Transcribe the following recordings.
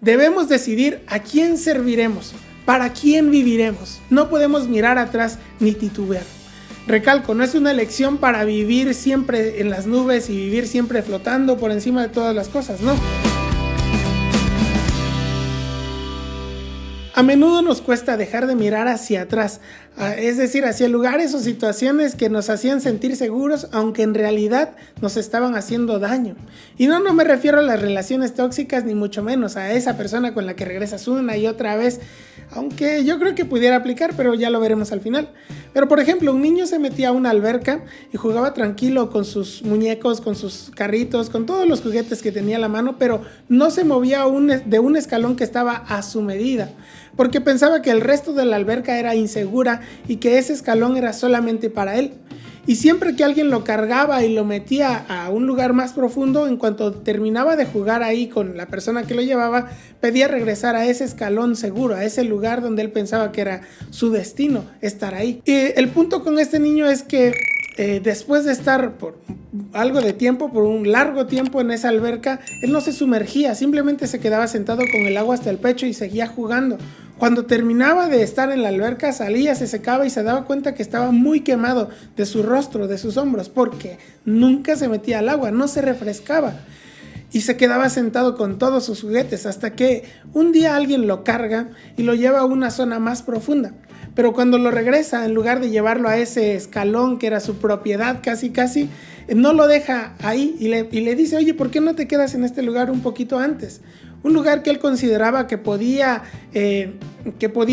Debemos decidir a quién serviremos, para quién viviremos. No podemos mirar atrás ni titubear. Recalco, no es una elección para vivir siempre en las nubes y vivir siempre flotando por encima de todas las cosas, no. A menudo nos cuesta dejar de mirar hacia atrás, es decir, hacia lugares o situaciones que nos hacían sentir seguros, aunque en realidad nos estaban haciendo daño. Y no me refiero a las relaciones tóxicas, ni mucho menos a esa persona con la que regresas una y otra vez, aunque yo creo que pudiera aplicar, pero ya lo veremos al final. Pero por ejemplo, un niño se metía a una alberca y jugaba tranquilo con sus muñecos, con sus carritos, con todos los juguetes que tenía a la mano, pero no se movía de un escalón que estaba a su medida, porque pensaba que el resto de la alberca era insegura y que ese escalón era solamente para él. Y siempre que alguien lo cargaba y lo metía a un lugar más profundo, en cuanto terminaba de jugar ahí con la persona que lo llevaba, pedía regresar a ese escalón seguro, a ese lugar donde él pensaba que era su destino, estar ahí. Y el punto con este niño es que después de estar por algo de tiempo, por un largo tiempo en esa alberca, él no se sumergía, simplemente se quedaba sentado con el agua hasta el pecho y seguía jugando. Cuando terminaba de estar en la alberca, salía, se secaba y se daba cuenta que estaba muy quemado de su rostro, de sus hombros, porque nunca se metía al agua, no se refrescaba. Y se quedaba sentado con todos sus juguetes hasta que un día alguien lo carga y lo lleva a una zona más profunda. Pero cuando lo regresa, en lugar de llevarlo a ese escalón que era su propiedad casi, no lo deja ahí y le dice, oye, ¿por qué no te quedas en este lugar un poquito antes? Un lugar que él consideraba que podía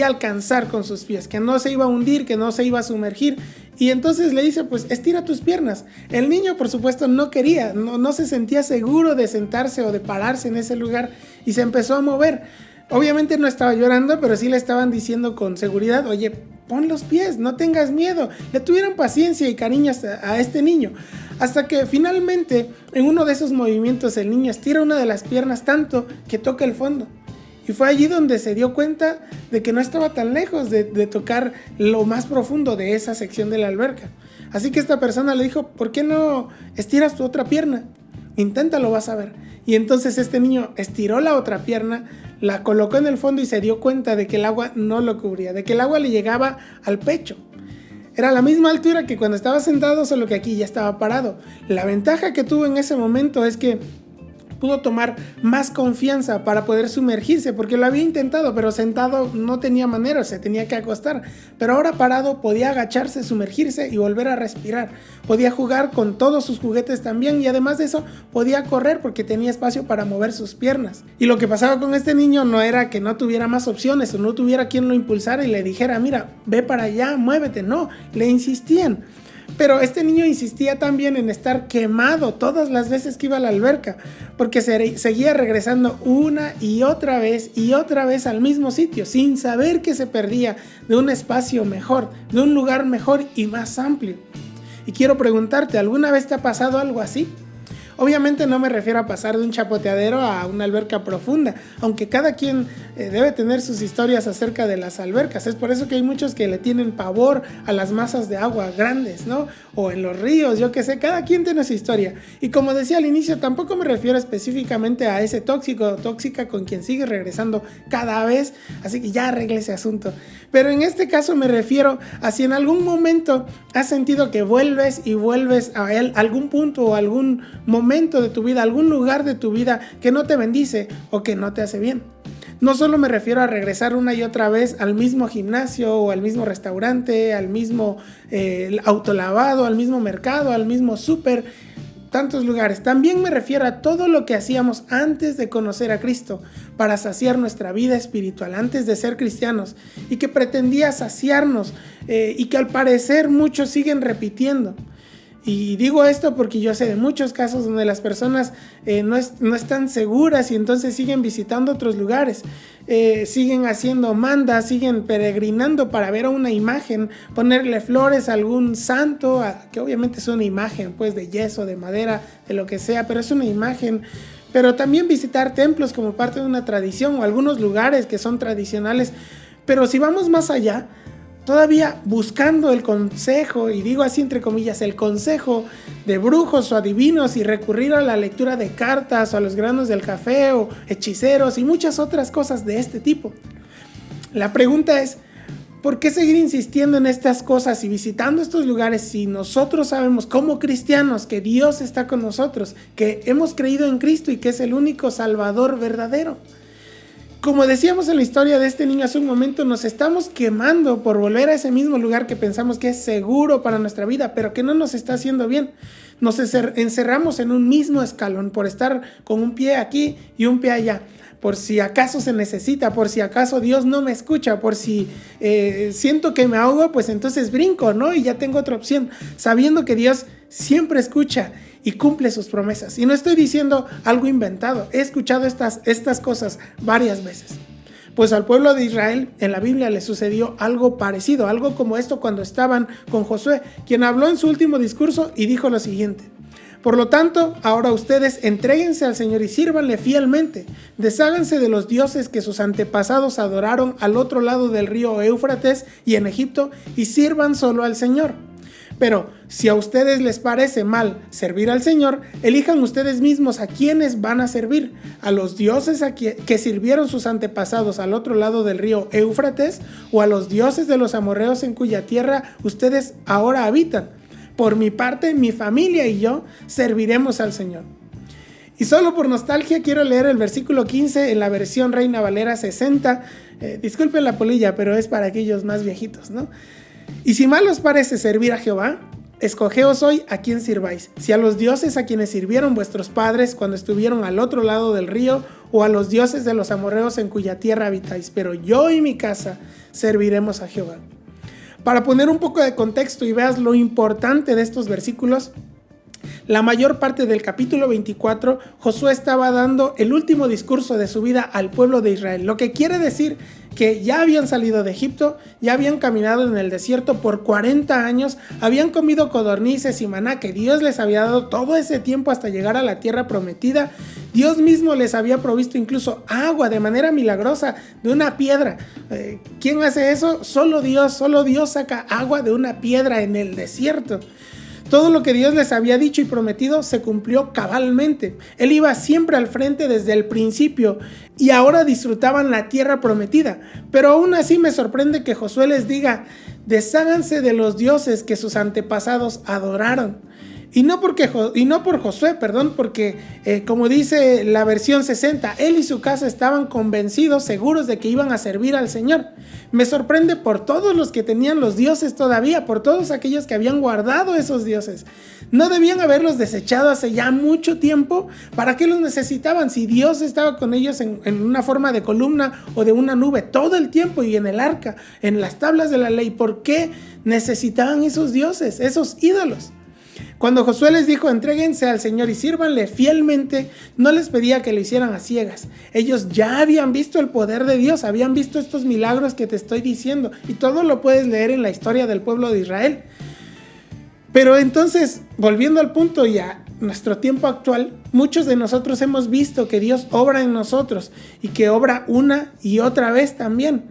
alcanzar con sus pies, que no se iba a hundir, que no se iba a sumergir. Y entonces le dice, pues estira tus piernas. El niño, por supuesto, no quería, no se sentía seguro de sentarse o de pararse en ese lugar y se empezó a mover. Obviamente no estaba llorando, pero sí le estaban diciendo con seguridad, oye, pon los pies, no tengas miedo. Le tuvieron paciencia y cariño a este niño. Hasta que finalmente, en uno de esos movimientos, el niño estira una de las piernas tanto que toca el fondo. Y fue allí donde se dio cuenta de que no estaba tan lejos de tocar lo más profundo de esa sección de la alberca. Así que esta persona le dijo, ¿por qué no estiras tu otra pierna? Inténtalo, vas a ver. Y entonces este niño estiró la otra pierna, la colocó en el fondo y se dio cuenta de que el agua no lo cubría, de que el agua le llegaba al pecho. Era la misma altura que cuando estaba sentado, solo que aquí ya estaba parado. La ventaja que tuvo en ese momento es que pudo tomar más confianza para poder sumergirse, porque lo había intentado, pero sentado no tenía manera, se tenía que acostar. Pero ahora parado podía agacharse, sumergirse y volver a respirar. Podía jugar con todos sus juguetes también y además de eso podía correr porque tenía espacio para mover sus piernas. Y lo que pasaba con este niño no era que no tuviera más opciones o no tuviera quien lo impulsara y le dijera, mira, ve para allá, muévete. No, le insistían. Pero este niño insistía también en estar quemado todas las veces que iba a la alberca, porque seguía regresando una y otra vez al mismo sitio, sin saber que se perdía de un espacio mejor, de un lugar mejor y más amplio. Y quiero preguntarte, ¿alguna vez te ha pasado algo así? Obviamente no me refiero a pasar de un chapoteadero a una alberca profunda, aunque cada quien debe tener sus historias acerca de las albercas. Es por eso que hay muchos que le tienen pavor a las masas de agua grandes, ¿no? O en los ríos, yo qué sé, cada quien tiene su historia. Y como decía al inicio, tampoco me refiero específicamente a ese tóxico o tóxica con quien sigue regresando cada vez, así que ya arregle ese asunto. Pero en este caso me refiero a si en algún momento has sentido que vuelves y vuelves a él, algún punto o algún momento de tu vida, algún lugar de tu vida que no te bendice o que no te hace bien. No solo me refiero a regresar una y otra vez al mismo gimnasio o al mismo restaurante, al mismo autolavado, al mismo mercado, al mismo súper, tantos lugares. También me refiero a todo lo que hacíamos antes de conocer a Cristo para saciar nuestra vida espiritual, antes de ser cristianos, y que pretendía saciarnos y que al parecer muchos siguen repitiendo. Y digo esto porque yo sé de muchos casos donde las personas no están seguras y entonces siguen visitando otros lugares, siguen haciendo mandas, siguen peregrinando para ver a una imagen, ponerle flores a algún santo, que obviamente es una imagen pues de yeso, de madera, de lo que sea, pero es una imagen. Pero también visitar templos como parte de una tradición o algunos lugares que son tradicionales. Pero si vamos más allá, todavía buscando el consejo, y digo así entre comillas, el consejo de brujos o adivinos, y recurrir a la lectura de cartas o a los granos del café o hechiceros y muchas otras cosas de este tipo. La pregunta es, ¿por qué seguir insistiendo en estas cosas y visitando estos lugares si nosotros sabemos como cristianos que Dios está con nosotros, que hemos creído en Cristo y que es el único Salvador verdadero? Como decíamos en la historia de este niño hace un momento, nos estamos quemando por volver a ese mismo lugar que pensamos que es seguro para nuestra vida, pero que no nos está haciendo bien. Nos encerramos en un mismo escalón por estar con un pie aquí y un pie allá. Por si acaso se necesita, por si acaso Dios no me escucha, por si siento que me ahogo, pues entonces brinco, ¿no? Y ya tengo otra opción, sabiendo que Dios siempre escucha y cumple sus promesas. Y no estoy diciendo algo inventado, he escuchado estas cosas varias veces. Pues al pueblo de Israel en la Biblia le sucedió algo parecido, algo como esto cuando estaban con Josué, quien habló en su último discurso y dijo lo siguiente: por lo tanto, ahora ustedes entréguense al Señor y sírvanle fielmente. Desháganse de los dioses que sus antepasados adoraron al otro lado del río Éufrates y en Egipto, y sirvan solo al Señor. Pero si a ustedes les parece mal servir al Señor, elijan ustedes mismos a quienes van a servir: a los dioses que sirvieron sus antepasados al otro lado del río Éufrates, o a los dioses de los amorreos en cuya tierra ustedes ahora habitan. Por mi parte, mi familia y yo serviremos al Señor. Y solo por nostalgia quiero leer el versículo 15 en la versión Reina Valera 60. Disculpen la polilla, pero es para aquellos más viejitos, ¿no? Y si mal os parece servir a Jehová, escogeos hoy a quién sirváis: si a los dioses a quienes sirvieron vuestros padres cuando estuvieron al otro lado del río, o a los dioses de los amorreos en cuya tierra habitáis. Pero yo y mi casa serviremos a Jehová. Para poner un poco de contexto y veas lo importante de estos versículos, la mayor parte del capítulo 24, Josué estaba dando el último discurso de su vida al pueblo de Israel, lo que quiere decir que ya habían salido de Egipto, ya habían caminado en el desierto por 40 años, habían comido codornices y maná que Dios les había dado todo ese tiempo hasta llegar a la tierra prometida. Dios mismo les había provisto incluso agua de manera milagrosa de una piedra. ¿Quién hace eso? Solo Dios saca agua de una piedra en el desierto. Todo lo que Dios les había dicho y prometido se cumplió cabalmente. Él iba siempre al frente desde el principio y ahora disfrutaban la tierra prometida. Pero aún así me sorprende que Josué les diga: desháganse de los dioses que sus antepasados adoraron. Y no por Josué, porque como dice la versión 60, él y su casa estaban convencidos, seguros de que iban a servir al Señor. Me sorprende por todos los que tenían los dioses todavía, por todos aquellos que habían guardado esos dioses. No debían haberlos desechado hace ya mucho tiempo. ¿Para qué los necesitaban si Dios estaba con ellos en una forma de columna o de una nube todo el tiempo, y en el arca, en las tablas de la ley? ¿Por qué necesitaban esos dioses, esos ídolos? Cuando Josué les dijo: entréguense al Señor y sírvanle fielmente, no les pedía que lo hicieran a ciegas. Ellos ya habían visto el poder de Dios, habían visto estos milagros que te estoy diciendo, y todo lo puedes leer en la historia del pueblo de Israel. Pero entonces, volviendo al punto y a nuestro tiempo actual, muchos de nosotros hemos visto que Dios obra en nosotros y que obra una y otra vez también.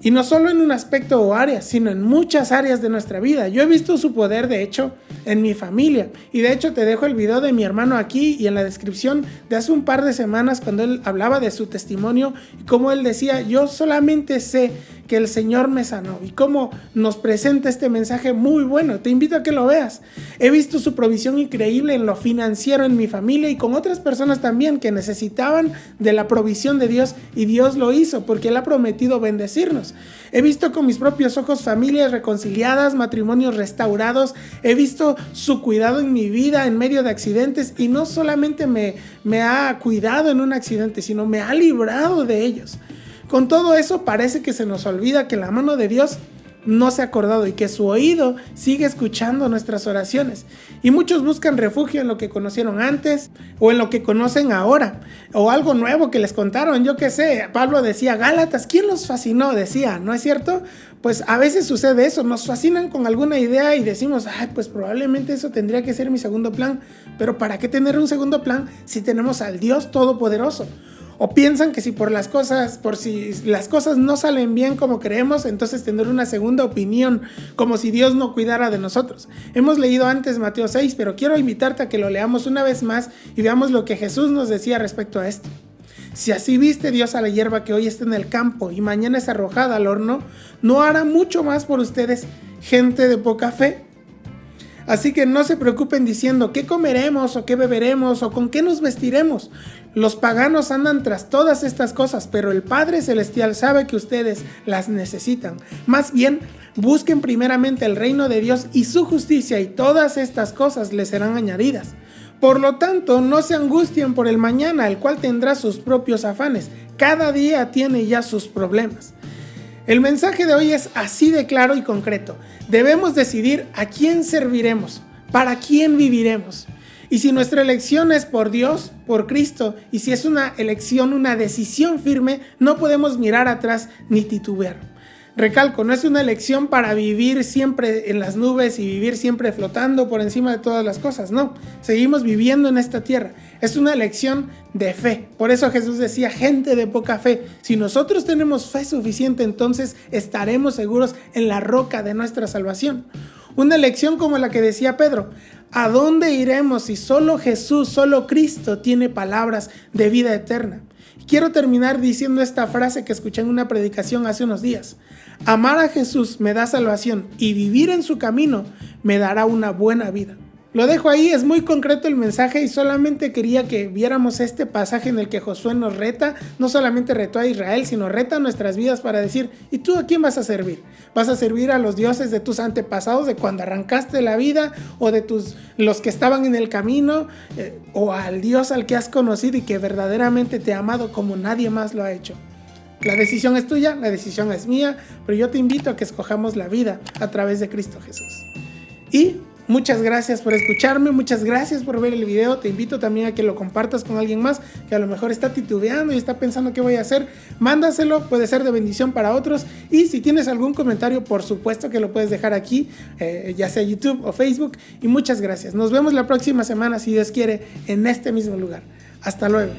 Y no solo en un aspecto o área, sino en muchas áreas de nuestra vida. Yo he visto su poder, de hecho, en mi familia. Y de hecho te dejo el video de mi hermano aquí y en la descripción de hace un par de semanas, cuando él hablaba de su testimonio y cómo él decía: yo solamente sé que el Señor me sanó, y cómo nos presenta este mensaje muy bueno. Te invito a que lo veas. He visto su provisión increíble en lo financiero en mi familia y con otras personas también que necesitaban de la provisión de Dios, y Dios lo hizo porque Él ha prometido bendecirnos. He visto con mis propios ojos familias reconciliadas, matrimonios restaurados. He visto su cuidado en mi vida en medio de accidentes, y no solamente me ha cuidado en un accidente, sino me ha librado de ellos. Con todo eso parece que se nos olvida que la mano de Dios no se ha acordado y que su oído sigue escuchando nuestras oraciones. Y muchos buscan refugio en lo que conocieron antes o en lo que conocen ahora, o algo nuevo que les contaron. Yo qué sé, Pablo decía: Gálatas, ¿quién los fascinó? Decía, ¿no es cierto? Pues a veces sucede eso, nos fascinan con alguna idea y decimos: pues probablemente eso tendría que ser mi segundo plan. Pero ¿para qué tener un segundo plan si tenemos al Dios Todopoderoso? O piensan que si las cosas no salen bien como creemos, entonces tener una segunda opinión, como si Dios no cuidara de nosotros. Hemos leído antes Mateo 6, pero quiero invitarte a que lo leamos una vez más y veamos lo que Jesús nos decía respecto a esto. Si así viste Dios a la hierba que hoy está en el campo y mañana es arrojada al horno, ¿no hará mucho más por ustedes, gente de poca fe? Así que no se preocupen diciendo qué comeremos o qué beberemos o con qué nos vestiremos. Los paganos andan tras todas estas cosas, pero el Padre Celestial sabe que ustedes las necesitan. Más bien, busquen primeramente el reino de Dios y su justicia, y todas estas cosas les serán añadidas. Por lo tanto, no se angustien por el mañana, el cual tendrá sus propios afanes. Cada día tiene ya sus problemas. El mensaje de hoy es así de claro y concreto. Debemos decidir a quién serviremos, para quién viviremos. Y si nuestra elección es por Dios, por Cristo, y si es una elección, una decisión firme, no podemos mirar atrás ni titubear. Recalco, no es una elección para vivir siempre en las nubes y vivir siempre flotando por encima de todas las cosas, no. Seguimos viviendo en esta tierra. Es una elección de fe. Por eso Jesús decía, gente de poca fe. Si nosotros tenemos fe suficiente, entonces estaremos seguros en la roca de nuestra salvación. Una elección como la que decía Pedro. ¿A dónde iremos si solo Jesús, solo Cristo tiene palabras de vida eterna? Quiero terminar diciendo esta frase que escuché en una predicación hace unos días. Amar a Jesús me da salvación y vivir en su camino me dará una buena vida. Lo dejo ahí, es muy concreto el mensaje y solamente quería que viéramos este pasaje en el que Josué nos reta, no solamente retó a Israel, sino reta nuestras vidas para decir, ¿y tú a quién vas a servir? ¿Vas a servir a los dioses de tus antepasados, de cuando arrancaste la vida, o de los que estaban en el camino, o al Dios al que has conocido y que verdaderamente te ha amado como nadie más lo ha hecho? La decisión es tuya, la decisión es mía, pero yo te invito a que escojamos la vida a través de Cristo Jesús. Y muchas gracias por escucharme, muchas gracias por ver el video. Te invito también a que lo compartas con alguien más que a lo mejor está titubeando y está pensando qué voy a hacer. Mándaselo, puede ser de bendición para otros. Y si tienes algún comentario, por supuesto que lo puedes dejar aquí, ya sea YouTube o Facebook. Y muchas gracias. Nos vemos la próxima semana, si Dios quiere, en este mismo lugar. Hasta luego.